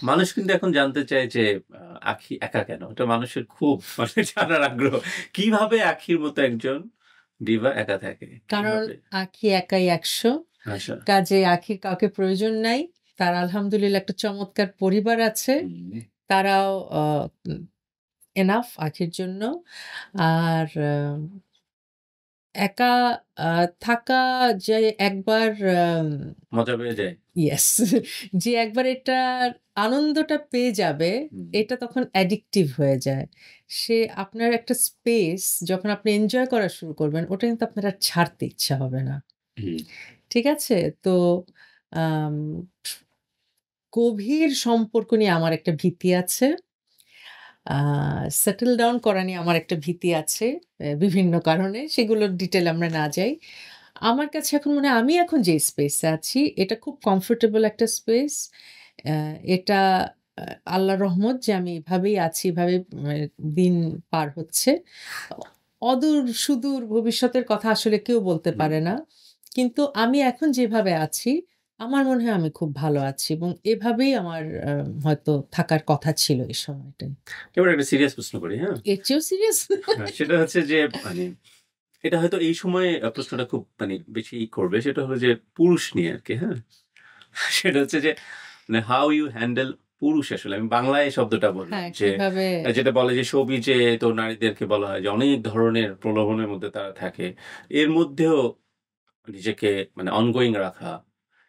মানুষ কিন্তু এখন জানতে চায় যে আখি একা কেন? এটা মানুষের খুব মানে জানার আগ্রহ। কিভাবে আখির মতো একজন ডিভা একা থাকে? কারণ কিভাবে? আঁখি একাই ১০০, আচ্ছা। কাজেই আঁখির কাউকে প্রয়োজন নাই। তার আলহামদুলিল্লাহ একটা চমৎকার পরিবার আছে। হুম, তারাও উম এনাফ আঁখির জন্য। আর একা আ থাকা যে একবার মজা পেয়ে যায়। ইয়েস যে একবার এটার আনন্দটা পেয়ে যাবে, হুম, এটা তখন অ্যাডিকটিভ হয়ে যায়। সে আপনার একটা স্পেস যখন আপনি এনজয় করা শুরু করবেন, ওটা কিন্তু আপনার আর ছাড়তে ইচ্ছা হবে না। হুম, ঠিক আছে? তো আম গভীর সম্পর্ক নিয়ে আমার একটা ভীতি আছে। আ সেটল ডাউন করা নিয়ে আমার একটা ভীতি আছে। বিভিন্ন কারণে। সেগুলোর ডিটেইল আমরা না যাই। আমার কাছে এখন মনে হয় আমি এখন যে স্পেসে আছি এটা খুব কমফোর্টেবল একটা স্পেস। অ্যা এটা আ আল্লাহর রহমত যে আমি এভাবেই আছি, এভাবে দিন পার হচ্ছে। অ অদূর সুদূর ভবিষ্যতের কথা আসলে কেউ বলতে হুম। পারে না। কিন্তু আমি এখন যেভাবে আছি, আমার মনে হয় আমি খুব ভালো আছি এবং এভাবেই আমার হয়তো থাকার কথা ছিল এই সময়টায়। এবার একটা সিরিয়াস প্রশ্ন করি, হ্যাঁ? এর চেয়েও সিরিয়াস? হ্যাঁ, সেটা হচ্ছে যে মানে এটা হয়তো এই সময়ে প্রশ্নটা খুব মানে বেশি করবে। সেটা হলো যে পুরুষ নিয়ে আরকি, হ্যাঁ? সেটা হচ্ছে যে মানে হাউ ইউ হ্যান্ডেল পুরুষ আসলে। আমি বাংলায় এই শব্দটা বললাম হ্যাঁ, যে কিভাবে যেটা বলে যে শোবিজে তো নারীদেরকে বলা হয় যে অনেক ধরনের প্রলোভনের মধ্যে তারা থাকে। এর মধ্যেও নিজেকে মানে ongoing রাখা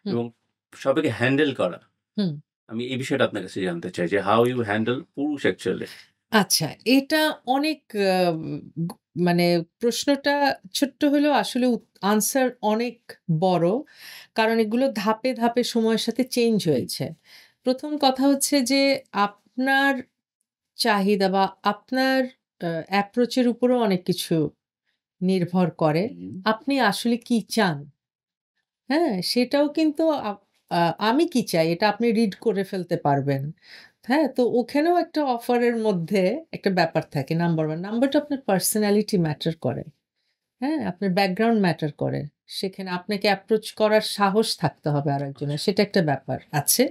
হুম, এবং সবাইকে হ্যান্ডেল করা। হুম। আমি এই বিষয়টা আপনার কাছে জানতে চাই যে হাউ ইউ হ্যান্ডেল পুরুষ অ্যাকচুয়ালি? আচ্ছা, এটা অনেক গ মানে প্রশ্নটা ছোট্ট হলেও আসলে আনসার অনেক বড়। কারণ এগুলো ধাপে, ধাপে সময়ের সাথে চেঞ্জ হুম, হয়েছে। ১ম কথা হচ্ছে যে আপনার চাহিদা বা আপনার অ্যাপ্রোচ এর উপরেও অনেক কিছু নির্ভর করে। হুম, আপনি আসলে কি চান? হ্যাঁ? সেটাও কিন্তু আ আমি কি চাই এটা আপনি রিড করে ফেলতে পারবেন। হ্যাঁ? তো ওখানেও একটা অফারের মধ্যে একটা ব্যাপার থাকে নাম্বার 1 নাম্বার 2 আপনার পার্সোনালিটি ম্যাটার করে। হ্যাঁ? আপনার ব্যাকগ্রাউন্ড ম্যাটার করে। সেখানে আপনাকে অ্যাপ্রোচ করার সাহস থাকতে হবে আরেকজনের। আচ্ছা। সেটা একটা ব্যাপার আছে।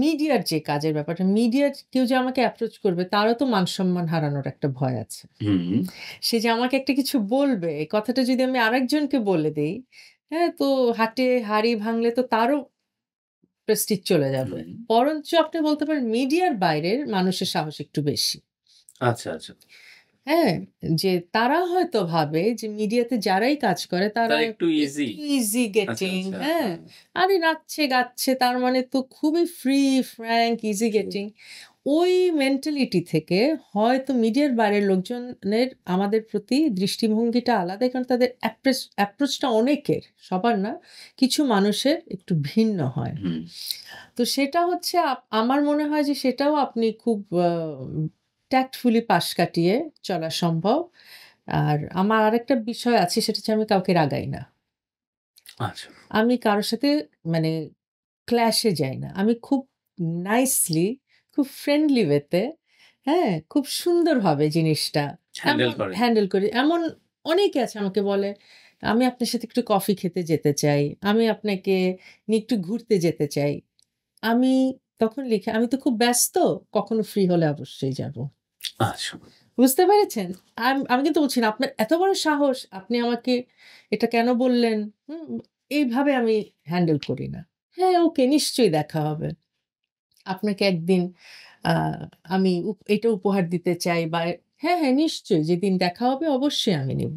মিডিয়ার যে কাজের ব্যাপারটা, মিডিয়ার কেউ যে আমাকে অ্যাপ্রোচ করবে তারও তো মান-সম্মান হারানোর একটা ভয় আছে। হুম, সে যে আমাকে একটা কিছু বলবে, এই কথাটা যদি আমি আরেকজনকে বলে দেই, হ্যাঁ? তো হাটে হাঁড়ি ভাঙলে তো তারও প্রেস্টিজ চলে যাবে। হুম। বরঞ্চ আপনি বলতে পারেন মিডিয়ার বাইরের মানুষের সাহস একটু বেশি। আচ্ছা, আচ্ছা। হ্যাঁ? যে তারা হয়তো ভাবে যে মিডিয়াতে যারাই কাজ করে তারা তারা একটু ইজি। একটু ইজি আচ্ছা, গেটিং, আচ্ছা। হ্যাঁ? হ্যাঁ, আরে নাচছে, গাচ্ছে তার মানে তো খুবই free, frank, easy true. Getting. ওই মেন্টালিটি থেকে হয়তো মিডিয়ার বাইরের লোকজনের আমাদের প্রতি দৃষ্টিভঙ্গিটা আলাদা। কারণ তাদের অ্যাপ্রোচটা অনেকের, সবার না, কিছু মানুষের একটু ভিন্ন হয়। হুম, তো সেটা হচ্ছে আমার মনে হয় যে সেটাও আপনি খুব ট্যাক্টফুলি পাশ কাটিয়ে চলা সম্ভব। আর আমার আরেকটা বিষয় আছে সেটা হচ্ছে আমি কাউকে রাগাই না। আচ্ছা। আমি কারো সাথে মানে ক্ল্যাশ এ যাই না। আমি খুব নাইসলি, খুব ফ্রেন্ডলি ওয়েতে, হ্যাঁ? খুব সুন্দরভাবে জিনিসটা হ্যান্ডেল এমন করেন। হ্যান্ডেল করি। এমন অনেকে আছে আমাকে বলে, "আমি আপনার সাথে একটু কফি খেতে যেতে চাই। আমি আপনাকে নিয়ে একটু ঘুরতে যেতে চাই।" আমি তখন লিখি, "আমি তো খুব ব্যস্ত। কখনো ফ্রি হলে অবশ্যই যাব।" আচ্ছা। বুঝতে পেরেছেন? আমি কিন্তু বলছি না, আপনার এত বড় সাহস! আপনি আমাকে এটা কেন বললেন? হুম? এইভাবে আমি হ্যান্ডেল করি না। হ্যাঁ, ওকে নিশ্চয়ই দেখা হবে। আপনাকে একদিন আ আমি এটা উপহার দিতে চাই বা হ্যাঁ, হ্যাঁ নিশ্চয়ই যেদিন দেখা হবে অবশ্যই আমি নিব।